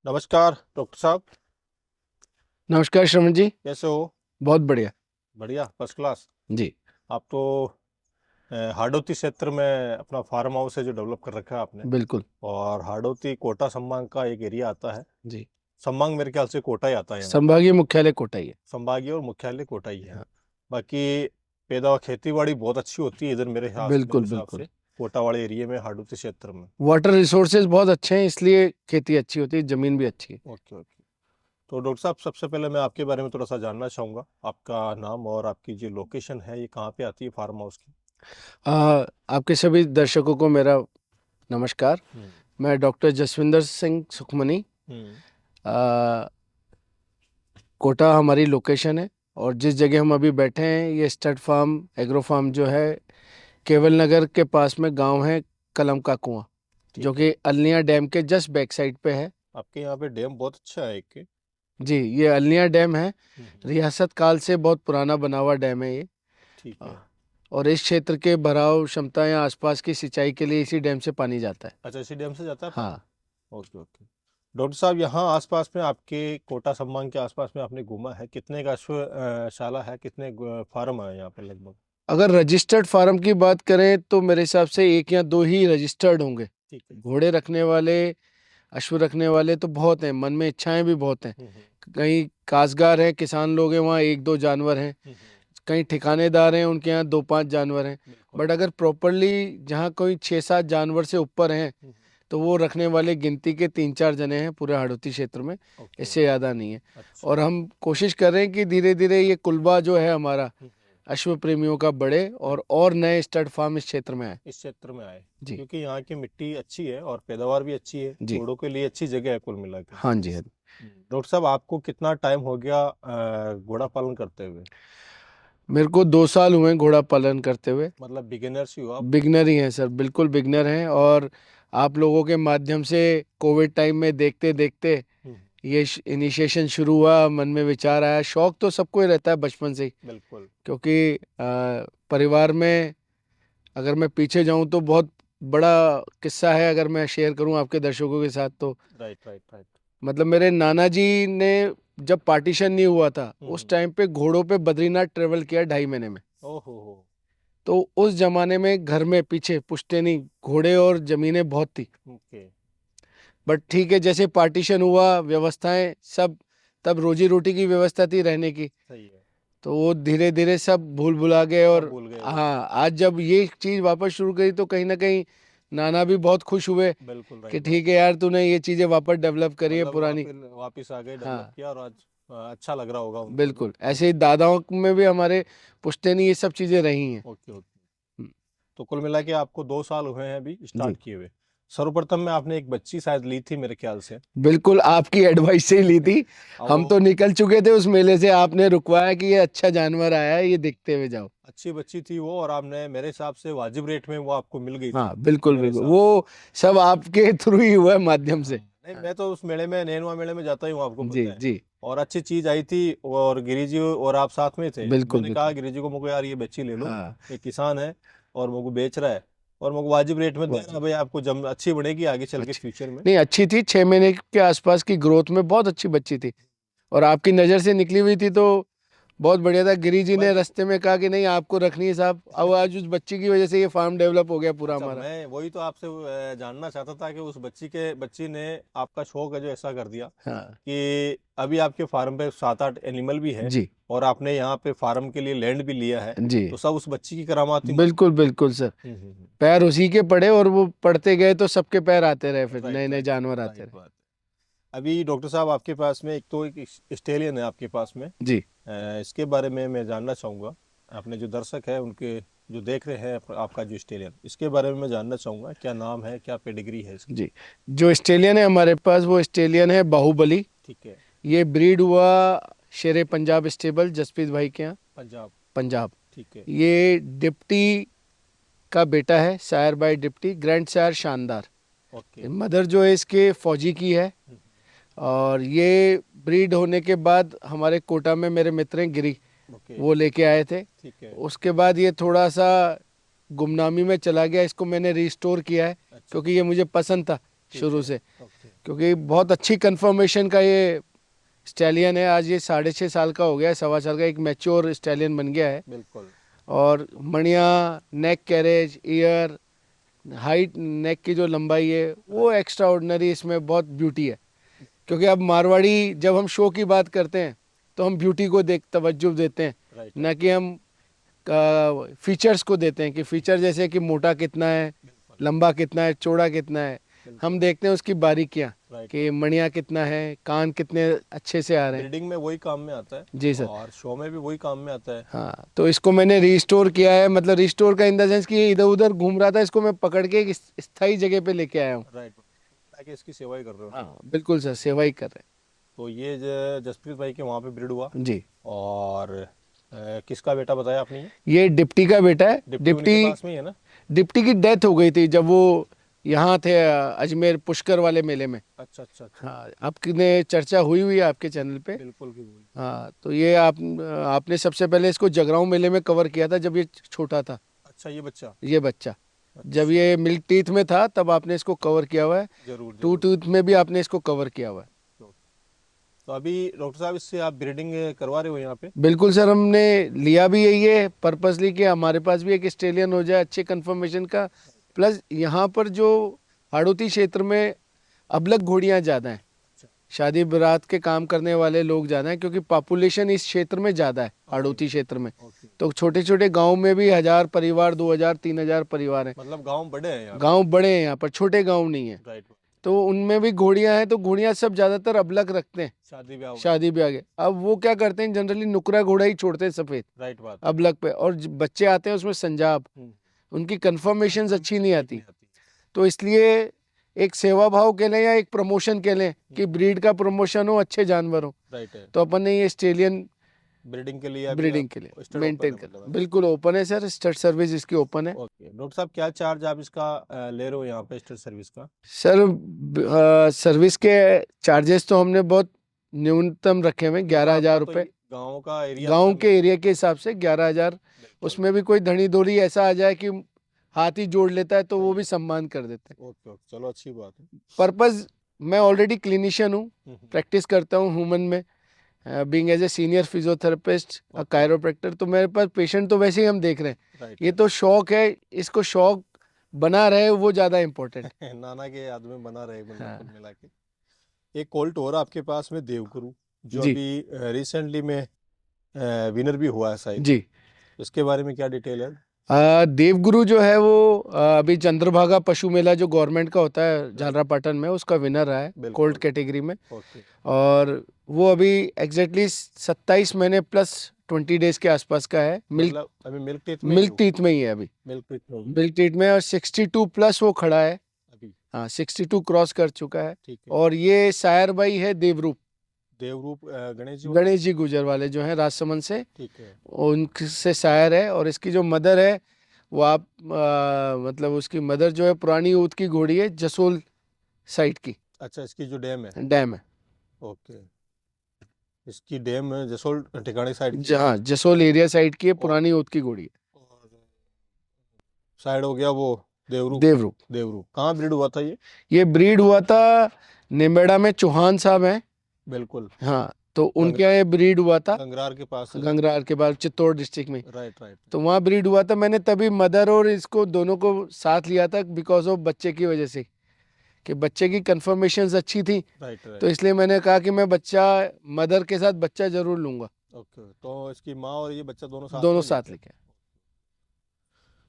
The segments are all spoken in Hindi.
नमस्कार डॉक्टर साहब। नमस्कार श्रवण जी। कैसे हो? बहुत बढ़िया। बढ़िया, फर्स्ट क्लास। जी आप तो हाड़ौती क्षेत्र में अपना फार्म हाउस है जो डेवलप कर रखा है आपने। बिल्कुल। और हाड़ौती कोटा संभाग का एक एरिया आता है। जी, संभाग मेरे ख्याल से कोटा ही आता है यहाँ का। संभागीय मुख्यालय कोटा ही है। संभागीय और मुख्यालय कोटा ही है। हाँ, बाकी पैदावार खेती बाड़ी बहुत अच्छी होती है इधर मेरे बिल्कुल हिसाब बिल्कुल। से। कोटा वाले एरिया में हाड़ौती क्षेत्र में। वाटर रिसोर्सेज बहुत अच्छे हैं, इसलिए खेती अच्छी होती है, जमीन भी अच्छी है। Okay okay. तो डॉक्टर साहब, सबसे पहले मैं आपके बारे में थोड़ा सा जानना चाहूँगा। आपका नाम और आपकी जो लोकेशन है ये कहाँ पे आती है फार्म हाउस की? आपके सभी दर्शकों को मेरा नमस्कार। हम्म। मैं डॉक्टर जसविंदर सिंह सुखमनी। हम्म। आ, कोटा हमारी लोकेशन है, और जिस जगह हम अभी बैठे हैं ये स्टड फार्म एग्रो फार्म जो है, केवल नगर के पास में गांव है कलम का कुआं, जो ठीक कि है। अल्निया डैम के जस्ट बैक साइड पे है। आपके यहाँ पे डैम बहुत अच्छा है एक। जी, ये अल्निया डैम है। हम्म। रियासत काल से बहुत पुराना बना हुआ डैम है ये। ठीक आ, है। और इस क्षेत्र के भराव क्षमता या आसपास की सिंचाई के लिए इसी डैम से पानी जाता है। अच्छा, इसी डैम से जाता है पानी? हाँ। Okay okay. डॉक्टर साहब, यहाँ आसपास में आपके कोटा संभाग के आसपास में आपने घूमा है, कितने का शाला है, कितने फार्म है यहाँ पे लगभग? अगर रजिस्टर्ड फार्म की बात करें तो मेरे हिसाब से एक या दो ही रजिस्टर्ड होंगे। ठीक है। घोड़े रखने वाले, अश्व रखने वाले तो बहुत हैं, मन में इच्छाएं भी बहुत हैं। हम्म। कहीं काशगार हैं, किसान लोग हैं, वहाँ एक दो जानवर हैं। कहीं ठिकानेदार हैं, उनके यहाँ दो पांच जानवर हैं। बिल्कुल। बट अगर प्रॉपरली जहाँ कोई छः सात जानवर से ऊपर हैं, तो वो रखने वाले गिनती के तीन चार जने हैं पूरे हाड़ौती क्षेत्र में। ओके। इससे ज़्यादा नहीं है। अच्छा। और हम कोशिश कर रहे हैं कि धीरे धीरे ये कुलबा जो है हमारा अश्व प्रेमियों का बढ़े, और नए स्टड फार्म इस क्षेत्र में आए। इस क्षेत्र में आए। जी क्योंकि यहाँ की मिट्टी अच्छी है और पैदावार भी अच्छी है, जी। घोड़ों के लिए अच्छी जगह है कुल मिला के। हाँ जी, हाँ जी। डॉक्टर साहब, आपको कितना टाइम हो गया घोड़ा पालन करते हुए? मेरे को 2 साल हुए हैं घोड़ा पालन करते हुए। मतलब बिगिनर्स ही हो आप? बिगनर ही हैं सर, बिल्कुल बिगनर हैं। और आप लोगों के माध्यम से कोविड टाइम में देखते देखते हम्म। ये इनिशिएशन शुरू हुआ, मन में विचार आया। शौक तो सबको ही रहता है बचपन से ही, बिल्कुल। क्योंकि परिवार में अगर मैं पीछे जाऊं तो बहुत बड़ा किस्सा है, अगर मैं शेयर करूं आपके दर्शकों के साथ तो। Right right right. मतलब मेरे नाना जी ने, जब पार्टीशन नहीं हुआ था उस टाइम पे घोड़ों पे बद्रीनाथ ट्रेवल किया 2.5 महीने में। ओहो हो। तो उस जमाने में घर में पीछे पुश्तैनी घोड़े और जमीनें बहुत थी। ओके। बट ठीक है, जैसे पार्टीशन हुआ, व्यवस्थाएं सब, तब रोजी रोटी की व्यवस्था थी रहने की, सही है। तो वो धीरे धीरे सब भूल भुला गए। सब और भूल गए वो। हाँ, आज जब ये चीज वापस शुरू करी तो कहीं ना कहीं नाना भी बहुत खुश हुए बिल्कुल कि राइट बात ठीक है है। यार, तूने ये चीजें वापस डेवलप करी है मतलब पुरानी। वापिस वापिस आ गए, डेवलप हाँ, किया, और आज अच्छा लग रहा होगा उनको भी। बिल्कुल। ऐसे ही दादाओं में भी हमारे पुश्तैनी ये सब चीजें रही हैं। Okay okay. हम्म, तो कुल मिला के आपको 2 साल हुए हैं अभी जी, स्टार्ट किए हुए। सर्वप्रथम में आपने एक बच्ची शायद ली थी मेरे ख्याल से। बिल्कुल आपकी एडवाइस से ही ली थी। अब हम तो वो निकल चुके थे उस मेले से, आपने रुकवाया कि ये अच्छा जानवर आया है, ये देखते हुए जाओ। अच्छी बच्ची थी वो, और आपने मेरे हिसाब से वाजिब रेट में वो आपको मिल गई थी हाँ बिल्कुल मेरे बिल्कुल, हिसाब से। वो सब आपके थ्रू ही हुआ है, माध्यम से। हाँ, नहीं, हाँ, मैं तो उस मेले में, नैनवा मेले में जाता ही हूँ, आपको जी पता है। जी, और अच्छी चीज आई थी, और गिरी जी और आप साथ में थे। बिल्कुल मैंने कहा बिल्कुल। गिरी जी को, मुझे यार ये बच्ची ले लो, हाँ, ये किसान है और मुझे बेच रहा है, और मुझे वाजिब रेट में दे रहा है वाजिब, भाई, आपको जम अच्छी बढ़ेगी आगे चल के अच्छी, फ्यूचर में। नहीं अच्छी थी, 6 महीने के आसपास की ग्रोथ में बहुत अच्छी बच्ची थी। और आपकी नज़र से निकली हुई थी तो बहुत बढ़िया था। गिरी जी ने बट रास्ते में कहा कि नहीं आपको रखनी है साहब। अब आज उस बच्ची की वजह से ये फार्म डेवलप हो गया पूरा अच्छा, हमारा। मैं वही तो आपसे जानना चाहता था कि उस बच्ची ने आपका शौक है जो ऐसा कर दिया हाँ कि अभी आपके फार्म पे 7-8 एनिमल भी है, जी और आपने यहाँ पे फार्म के लिए लैंड भी लिया है। जी, तो सब उस बच्ची की करामाती बिल्कुल बिल्कुल सर। हम्म। पैर उसी के पड़े, और वो पढ़ते गए तो सबके पैर आते रहे, फिर राइट नए नए राइट। जानवर आते राइट रहे। बात है। अभी डॉक्टर साहब, आपके पास में एक तो एक स्टेलियन है आपके पास में। जी, इसके बारे में मैं जानना चाहूँगा। अपने जो दर्शक है उनके, जो देख रहे हैं आपका जो स्टेलियन, इसके बारे में मैं जानना चाहूँगा, क्या नाम है, क्या पेडिग्री है इसकी? जी। जो ऑस्ट्रेलियन है हमारे पास, वो ऑस्ट्रेलियन है बाहुबली। ठीक है। ये ब्रीड हुआ शेरे पंजाब स्टेबल, जसप्रीत भाई के यहाँ, पंजाब। पंजाब। ठीक है। ये डिप्टी का बेटा है, sire by Deputy, grand sire शानदार। ओके। मदर जो है इसके फौजी की है। और ये ब्रीड होने के बाद हमारे कोटा में मेरे मित्र हैं गिरी, ओके। वो लेके आए थे। ठीक है। उसके बाद ये थोड़ा सा गुमनामी में चला गया, इसको मैंने रिस्टोर किया है, अच्छा क्योंकि अच्छा। ये मुझे पसंद था ठीक शुरू है। से। ओके। क्योंकि बहुत अच्छी कंफर्मेशन का ये स्टैलियन है। आज ये 6.5 साल का हो गया है, 1.25 साल का, एक मैच्योर स्टैलियन बन गया है। बिल्कुल। और बढ़िया नेक कैरेज, ईयर, हाइट, नेक की जो लंबाई है वो एक्स्ट्रा ऑर्डिनरी, इसमें बहुत ब्यूटी है। क्योंकि अब मारवाड़ी जब हम शो की बात करते हैं तो हम ब्यूटी को देख तवज्जो देते हैं, राइट। ना कि हम फीचर्स को देते हैं कि फीचर जैसे कि मोटा कितना है, बिल्कुल। लंबा कितना है, चौड़ा कितना है। बिल्कुल। हम देखते हैं उसकी बारीकियां राइट। कि मणियां कितना है, कान कितने अच्छे से आ रहे हैं। ब्रीडिंग में वही काम में आता है जी सर। और शो में भी वही काम में आता है। हाँ, तो इसको मैंने रिस्टोर किया है, मतलब रिस्टोर का इन द सेंस कि इधर उधर घूम रहा था, इसको मैं पकड़ के एक स्थायी जगह पे लेके आया हूँ। राइट। ताकि इसकी सेवा ही कर रहे हो। हाँ बिल्कुल सर, सेवा ही कर रहे तो ये जसप्रीत भाई के वहाँ पे ब्रीड हुआ। हैं जी। और किसका बेटा बताया आपने? ये डिप्टी का बेटा है। डिप्टी उनके पास में ही है ना? डिप्टी की डेथ हो गई थी जब वो यहाँ थे अजमेर पुष्कर वाले मेले में। अच्छा अच्छा अच्छा। हाँ, आपने चर्चा हुई हुई है आपके चैनल पे। बिल्कुल बिल्कुल। हाँ, तो ये आपने सबसे पहले इसको जगराऊं मेले में कवर किया था जब ये छोटा था। अच्छा, ये बच्चा। ये बच्चा जब अच्छा। ये मिल्क टीथ में था तब आपने इसको कवर किया हुआ है। जरूर टू जरूर। टूथ में भी आपने इसको कवर किया हुआ है। तो अभी डॉक्टर साहब इससे आप ब्रीडिंग करवा रहे हो यहाँ पे? बिल्कुल सर, हमने लिया भी यही है पर्पसली कि हमारे पास भी एक ऑस्ट्रेलियन हो जाए अच्छे कंफर्मेशन का। प्लस यहाँ पर जो हाड़ौती क्षेत्र में अबलग घोड़ियाँ ज़्यादा हैं, अच्छा। शादी बारात के काम करने वाले लोग ज़्यादा हैं, क्योंकि पॉपुलेशन इस क्षेत्र में ज़्यादा है, हाड़ौती क्षेत्र में। ओके। तो छोटे छोटे गांव में भी 1000 परिवार, 2000, 3000 परिवार हैं। मतलब गांव बड़े हैं यहाँ पे? गांव बड़े हैं यहाँ पर, छोटे गांव नहीं है। राइट। तो उनमें भी घोड़ियां हैं, तो घोड़ियां सब ज़्यादातर अबलग रखते हैं शादी ब्याह। शादी ब्याह के। अब वो क्या करते हैं, जनरली नुकरा घोड़ा ही छोड़ते हैं सफ़ेद राइट बात। अबलग पे, और बच्चे आते हैं उसमें संजाब, उनकी कंफर्मेशन अच्छी नहीं आती। तो इसलिए एक सेवा भाव के लें या एक प्रमोशन के लें कि ब्रीड का प्रमोशन हो, अच्छे जानवर हो, राइट है। तो अपन ने ये ऑस्ट्रेलियन ब्रीडिंग के लिए अभी ब्रीडिंग आप के लिए स्टड मेंटेन ओपन है कर, मतलब? बिल्कुल ओपन है सर, स्टड सर्विस इसकी ओपन है। ओके डॉक्टर साहब, क्या चार्ज आप इसका ले रहे हो यहाँ पे स्टड सर्विस का? सर सर्विस के चार्जेस तो हमने बहुत न्यूनतम रखे हुए हैं, 11,000 तो रुपये। गाँव का एरिया गांव था के एरिया के हिसाब से 11,000। बिल्कुल। उसमें भी कोई धनी धोरी ऐसा आ जाए कि हाथ ही जोड़ लेता है तो वो भी सम्मान कर देते हैं। ओके ओके, चलो अच्छी बात है। पर्पस, मैं ऑलरेडी क्लिनिशियन हूँ, हम्म। प्रैक्टिस करता हूँ ह्यूमन में, being as a senior physiotherapist, chiropractor. तो मेरे पास पेशेंट तो वैसे ही हम देख रहे हैं, राइट। ये तो शौक है, इसको शौक बना रहे वो ज़्यादा इम्पोर्टेंट। नाना के याद में बना रहे मतलब हाँ कुल मिला के। एक कोल्ट और आपके पास में देवगुरु, जो जी अभी रिसेंटली में विनर भी हुआ है शायद। जी। इसके बारे में क्या डिटेल है? देवगुरु जो है वो अभी चंद्रभागा पशु मेला जो गवर्नमेंट का होता है झालरापाटन में, उसका विनर रहा है बिल्कुल। कोल्ड कैटेगरी में। ओके। और वो अभी एग्जैक्टली 27 महीने प्लस 20 डेज के आसपास का है। मतलब अभी मिल्क टीथ में मिल्क टीथ में ही है अभी, मिल्क टीथ में ही मिल्क टीथ में, और 62 प्लस वो खड़ा है अभी। हाँ, 62 क्रॉस कर चुका है। ठीक है। और ये सायर भाई है देवरूप, देवरूप गणेश जी। गणेश जी गुजर वाले जो हैं राजसमंद से, ठीक है। उनसे शायर है। और इसकी जो मदर है वो आप मतलब उसकी मदर जो है पुरानी ऊत की घोड़ी है, जसोल साइड की, अच्छा, इसकी जो डैम है। डैम है। ओके। इसकी डैम जसोल ठिकाने साइड की। हाँ, जसोल एरिया साइड की है, और पुरानी ऊत की घोड़ी है। साइड हो गया वो देवरूप। देवरूप। देवरूप कहाँ ब्रीड हुआ था ये ब्रीड हुआ था निमेड़ा में, चौहान साहब हैं। बिल्कुल। हाँ, तो उनके यहाँ ये ब्रीड हुआ था, गंगरार के पास है। गंगरार के बाद चित्तौड़ डिस्ट्रिक्ट में। Right right. तो वहाँ ब्रीड हुआ था। मैंने तभी मदर और इसको दोनों को साथ लिया था बिकॉज ऑफ बच्चे की वजह से, कि बच्चे की कंफर्मेशंस अच्छी थी। राइट तो राइट। इसलिए मैंने कहा कि मैं बच्चा, मदर के साथ बच्चा जरूर लूंगा। ओके, तो इसकी माँ और ये बच्चा दोनों साथ दोनों में साथ लेके? लेके।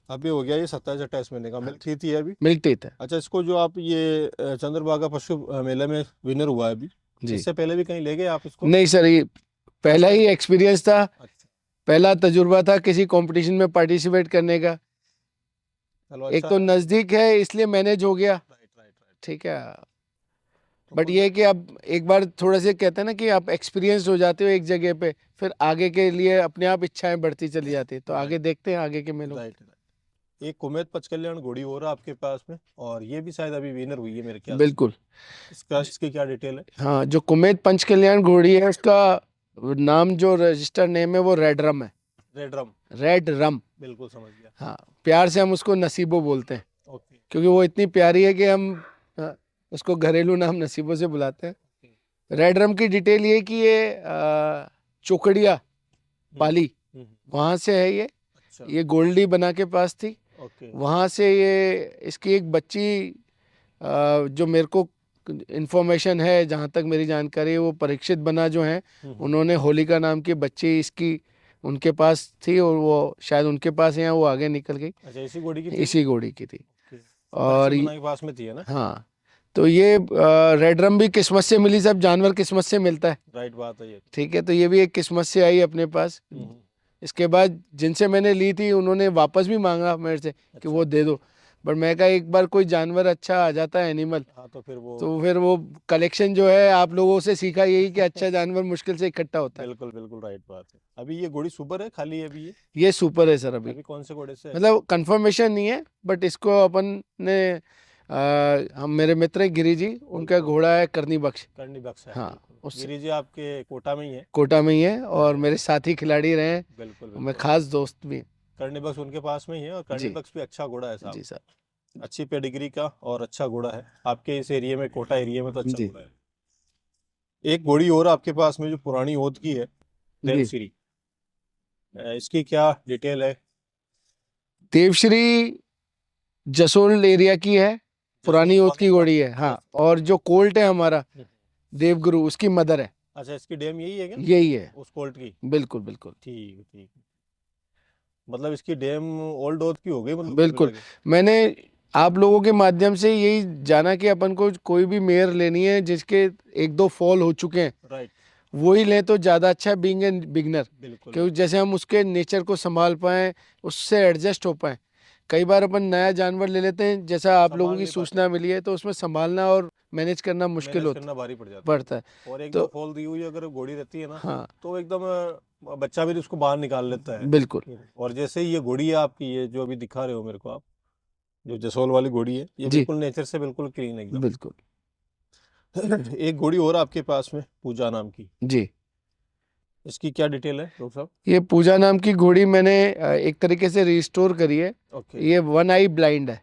अभी हो गया ये 27-28 महीने का, मिल्क थी अभी। मिल्क टीथ है अच्छा, इसको जो आप ये चंद्रभागा पशु मेले में विनर हुआ है अभी, जी। इससे पहले भी कहीं ले गए आप इसको? नहीं सर, ये पहला ही एक्सपीरियंस था, अच्छा। पहला तजुर्बा था किसी कंपटीशन में पार्टिसिपेट करने का। चलो एक अच्छा। तो नज़दीक है इसलिए मैनेज हो गया, राइट राइट राइट। ठीक है। तो बट ये है कि अब एक बार थोड़ा सा कहते हैं ना कि आप एक्सपीरियंस्ड हो जाते हो एक जगह पे, फिर आगे के लिए अपने आप इच्छाएं बढ़ती चली जाती है। तो आगे देखते हैं आगे के मेलों। Right right. एक कुमैत पचकल्याण घोड़ी हो रहा आपके पास में, और ये भी शायद अभी विनर हुई है मेरे ख्याल से। बिल्कुल। इसकी क्या डिटेल है? हाँ, जो कुमैत पंचकल्याण घोड़ी है उसका नाम, जो रजिस्टर नेम है वो रेड रम है। रेड रम। रेड रम, बिल्कुल समझ गया। हाँ, प्यार से हम उसको नसीबो बोलते हैं, ओके। क्योंकि वो इतनी प्यारी है कि हम उसको घरेलू नाम नसीबों से बुलाते हैं। रेड रम की डिटेल ये कि ये चोकड़िया पाली हम्म, वहां से है ये। अच्छा, ये गोल्डी बना के पास थी, ओके, वहां से ये इसकी एक बच्ची जो मेरे को इन्फॉर्मेशन है, जहाँ तक मेरी जानकारी है, वो परीक्षित बना जो है, उन्होंने होलिका नाम की बच्ची इसकी उनके पास थी, और वो शायद उनके पास है या वो आगे निकल गई, अच्छा, इसी घोड़ी की थी वो? इसी घोड़ी की थी। ओके, और परीक्षित बना के पास में थी, है ना? हाँ, तो ये रेड रम भी किस्मत से मिली, सब जानवर किस्मत से मिलता है। राइट बात है ये। ठीक है, तो ये भी एक किस्मत से आई अपने पास। हम्म, इसके बाद जिनसे मैंने ली थी उन्होंने वापस भी मांगा मेरे से कि अच्छा, वो दे दो, बट मैं कहा एक बार कोई जानवर अच्छा आ जाता है एनिमल, हाँ तो फिर वो तो फिर वो कलेक्शन जो है, आप लोगों से सीखा यही कि अच्छा जानवर मुश्किल से इकट्ठा होता है। बिल्कुल बिल्कुल राइट बात है। अभी ये घोड़ी सुपर है, खाली है अभी ये सुपर है सर अभी। अभी कौन से घोड़े से है? मतलब कंफर्मेशन नहीं है, बट इसको अपन ने हम मेरे मित्र हैं गिरी जी, उनका घोड़ा है करनी बख्श। करनी बख्श है, हाँ, बिल्कुल। उससे गिरी जी आपके कोटा में ही है? कोटा में ही है, और मेरे साथी खिलाड़ी रहे हैं, बिल्कुल और मैं बिल्कुल। खास दोस्त भी। करनी बख्श उनके पास में ही है, और करनी जी बख्श भी अच्छा घोड़ा है साहब, जी सर। अच्छी पेडिग्री का और अच्छा घोड़ा है। आपके इस एरिया में, कोटा एरिया में, तो अच्छा जी घोड़ा है। एक घोड़ी और आपके पास में जो पुरानी ओद की है, जी। देवश्री, इसकी क्या डिटेल है? देवश्री जसोल एरिया की है, पुरानी जसोल ओद की वागीपा। घोड़ी है। हाँ, अच्छा, और जो कोल्ट है हमारा देवगुरु, उसकी मदर है। अच्छा, इसकी डेम यही है क्या, यही है, उस कोल्ट की? बिल्कुल बिल्कुल। ठीक है, ठीक है। मतलब इसकी डेम ओल्ड ओथ की हो गई, मतलब कुल मिला बिल्कुल, के? मैंने आप लोगों के माध्यम से यही जाना कि अपन को कोई भी मेयर लेनी है जिसके एक दो फॉल हो चुके हैं, राइट, वही लें तो ज़्यादा अच्छा है, बीइंग ए बिगनर। बिल्कुल क्योंकि बिल्कुल। जैसे हम उसके नेचर को संभाल पाएँ, उससे एडजस्ट हो पाएँ। कई बार अपन नया जानवर ले लेते हैं, जैसा आप लोगों संभाल की नहीं पाते, सूचना मिली है, तो उसमें संभालना और मैनेज करना मुश्किल मैनेज करना होता भारी पड़ जाता है। पड़ता है। और एक दो तो फॉल दी हुई अगर घोड़ी रहती है ना, हाँ, तो एकदम बच्चा भी उसको बाहर निकाल लेता है। बिल्कुल और जैसे ही ये घोड़ी है आपकी, ये जो अभी दिखा रहे हो मेरे को आप, जो जसोल वाली घोड़ी है, ये जी, बिल्कुल नेचर से बिल्कुल क्लीन एकदम। बिल्कुल। एक घोड़ी और आपके पास में, पूजा नाम की, जी, इसकी क्या डिटेल है डॉक्टर साहब? ये पूजा नाम की घोड़ी मैंने एक तरीके से रिस्टोर करी है। ओके, ये वन आई ब्लाइंड है।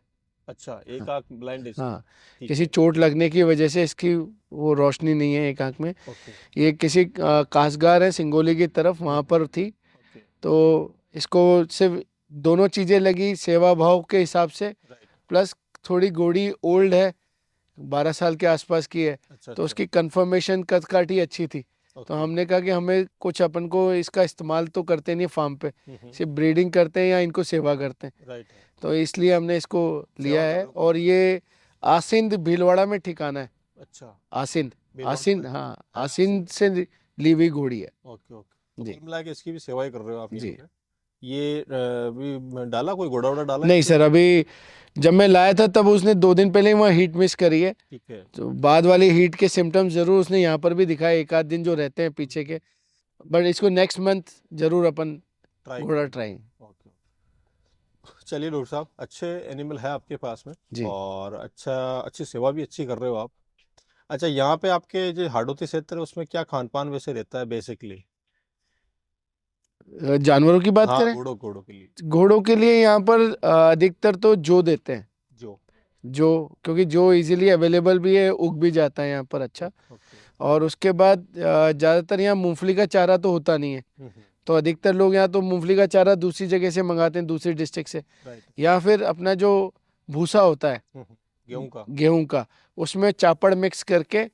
अच्छा, हाँ एक आंख ब्लाइंड है इसकी? हाँ, ठीक किसी है, चोट लगने की वजह से इसकी वो रोशनी नहीं है एक आंख में। ओके, ये किसी कासगार है सिंगोली की तरफ, वहाँ पर थी। ओके, तो इसको सिर्फ दोनों चीज़ें लगी, सेवा भाव के हिसाब से, राइट, प्लस थोड़ी घोड़ी ओल्ड है, 12 साल के आसपास की है, अच्छा तो अच्छा, उसकी कंफर्मेशन कद काठी अच्छी थी। तो ओके, हमने कहा कि हमें कुछ, अपन को इसका इस्तेमाल तो करते नहीं फार्म पे, हम्म, सिर्फ ब्रीडिंग करते हैं या इनको सेवा करते हैं, राइट है, तो इसलिए हमने इसको लिया सेवा कर है। रहे हो पूरी। और ये आसिंद भीलवाड़ा में ठिकाना है। अच्छा, आसिंद, भीलवाड़ा में आसिंद, हाँ, है आसिंद आसिंद। से ली हुई घोड़ी है। ओके ओके, तो जी कुल मिला के इसकी भी सेवा ही कर रहे हो आप यहाँ जी। पे? ये अभी डाला, कोई घोड़ा वोड़ा डाला है नहीं इसके सर, ऊपर? अभी जब मैं लाया था तब उसने 2 दिन पहले ही वहाँ हीट मिस करी है, ठीक है, तो बाद वाली हीट के सिम्टम्स जरूर उसने यहाँ पर भी दिखाए, एक आध दिन जो रहते हैं पीछे के। बट इसको नेक्स्ट मंथ जरूर अपन ट्राई घोड़ा करेंगे। ट्राई। ओके, चलिए डॉक्टर साहब, अच्छे एनिमल है आपके पास में, जी, और अच्छा, अच्छी सेवा भी अच्छी कर रहे हो आप। अच्छा, यहाँ पे आपके जो हाडोती क्षेत्र है, उसमें क्या खान पान वैसे रहता है बेसिकली? जानवरों की बात हाँ, करें, घोड़ों घोड़ों के लिए। घोड़ों के लिए यहाँ पर अधिकतर तो जो देते हैं, जो, जो, क्योंकि जो इजीली अवेलेबल भी है, उग भी जाता है यहाँ पर अच्छा। ओके, और उसके बाद ज़्यादातर यहाँ मूंगफली का चारा तो होता नहीं है, तो अधिकतर लोग यहाँ तो मूंगफली का चारा दूसरी जगह से मंगाते हैं, दूसरी डिस्ट्रिक्ट से, राइट, या फिर अपना जो भूसा होता है गेहूं का, गेहूं का, उसमें चापड़ मिक्स करके,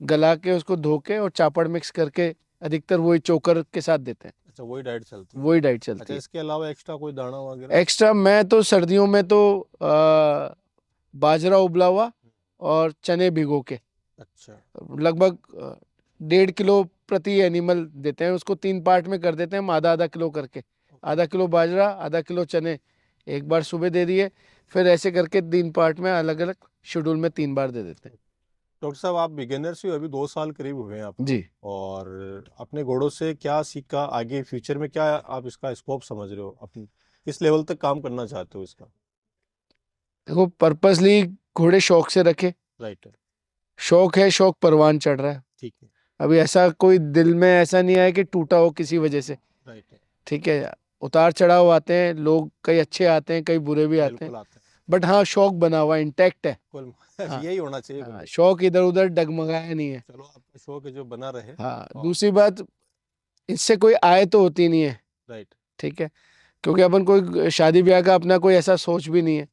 गला के उसको धो के और चापड़ मिक्स करके, अधिकतर वही चोकर के साथ देते हैं। अच्छा, वही डाइट चलती है। वही डाइट अच्छा, चलती है। इसके अलावा एक्स्ट्रा कोई दाना वगैरह? एक्स्ट्रा मैं तो सर्दियों में तो बाजरा उबला हुआ और चने भिगो के अच्छा, लगभग 1.5 किलो प्रति एनिमल देते हैं। उसको 3 पार्ट में कर देते हैं हम, आधा आधा किलो करके, ओके, आधा किलो बाजरा, आधा किलो चने, एक बार सुबह दे दिए, फिर ऐसे करके 3 पार्ट में अलग अलग शेड्यूल में 3 बार दे देते हैं। डॉक्टर साहब, आप बिगिनर्स ही हो, अभी 2 साल करीब हुए हैं आपको, जी, और अपने घोड़ों से क्या सीखा, आगे फ्यूचर में क्या आप इसका स्कोप समझ रहे हो, अपनी किस लेवल तक काम करना चाहते हो इसका? देखो, पर्पसली घोड़े शौक से रखे, राइट है, शौक है, शौक परवान चढ़ रहा है। ठीक है, अभी ऐसा कोई दिल में ऐसा नहीं आया कि टूटा हो किसी वजह से। राइट है, ठीक है, उतार चढ़ाव आते हैं, लोग कई अच्छे आते हैं, कई बुरे भी आते हैं, बिल्कुल आते हैं, बट हाँ शौक बना हुआ इंटैक्ट है। कुल हाँ यही होना चाहिए हाँ, बंदे शौक इधर उधर डगमगाया नहीं है। को। चलो आपका शौक है जो बना रहे। हाँ और दूसरी बात, इससे कोई आय तो होती नहीं है, राइट। ठीक है, क्योंकि अपन कोई शादी ब्याह का अपना कोई ऐसा सोच भी नहीं है।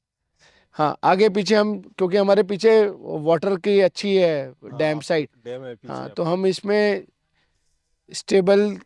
हाँ आगे पीछे हम, क्योंकि हमारे पीछे वाटर की अच्छी है हाँ डैम आपका साइड। डैम है पीछे हाँ आप। तो हम इसमें स्टेबल,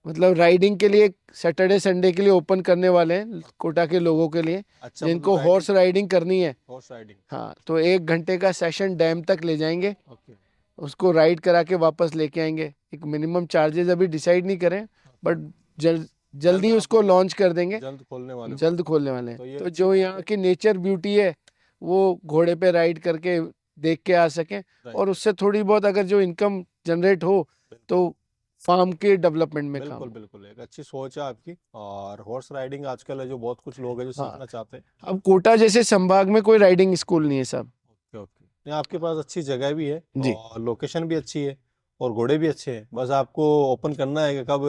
मतलब राइडिंग के लिए सैटरडे संडे के लिए ओपन करने वाले हैं कोटा के लोगों के लिए, अच्छा मतलब जिनको राइडिंग, हॉर्स राइडिंग करनी है। Horse riding. हाँ तो 1 घंटे का सेशन डैम तक ले जाएंगे, ओके। उसको राइड करा के वापस लेके आएंगे। एक मिनिमम चार्जेस अभी डिसाइड नहीं करें, बट जल, जल्द जल्दी आप उसको मतलब लॉन्च कर देंगे, जल्द खोलने वाले हो। जल्द खोलने वाले हैं। तो ये तो अच्छी जो बात है। यहाँ की नेचर ब्यूटी है वो घोड़े पे राइड करके देख के आ सकें, राइट। और उससे थोड़ी बहुत अगर जो इनकम जनरेट हो तो फार्म के डेवलपमेंट में काम बिल्कुल हो। बिल्कुल एक अच्छी सोच है आपकी। और हॉर्स राइडिंग आजकल है जो बहुत कुछ लोग हैं जो हाँ सीखना चाहते हैं। अब कोटा जैसे संभाग में कोई राइडिंग स्कूल नहीं है साहब। Okay okay. नहीं आपके पास अच्छी जगह भी है जी और लोकेशन भी अच्छी है और घोड़े भी अच्छे हैं, बस आपको ओपन करना है कि कब।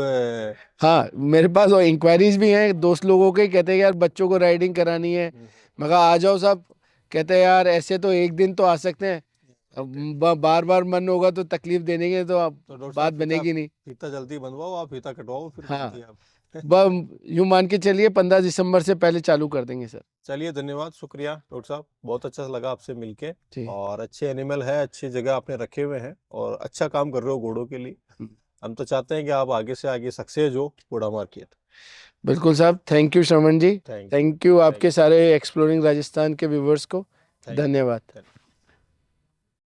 हाँ मेरे पास इंक्वायरीज भी हैं, दोस्त लोगों के कहते हैं यार बच्चों को राइडिंग करानी है। मैं कहा आ जाओ साहब, कहते हैं यार ऐसे तो एक दिन तो आ सकते हैं, अब बार बार मन होगा तो तकलीफ देने के तो अब तो डॉक्टर साहब बात फीता बनेगी नहीं। फीता जल्दी बनवाओ, आप फीता कटवाओ फिर हाँ जल्दी आप। यूं मान के चलिए 15 दिसंबर से पहले चालू कर देंगे सर। चलिए धन्यवाद, शुक्रिया डॉक्टर साहब, बहुत अच्छा लगा आपसे मिलके। जी और अच्छे एनिमल है, अच्छी जगह आपने रखे हुए हैं और अच्छा काम कर रहे हो घोड़ों के लिए। हम तो चाहते हैं कि आप आगे से आगे सक्सेस हो घोड़ा मार्केट। बिल्कुल साहब, thank you Shravan ji. Thank you. Thank you thank आपके सारे एक्सप्लोरिंग राजस्थान के व्यूवर्स को। थैंक धन्यवाद। यू।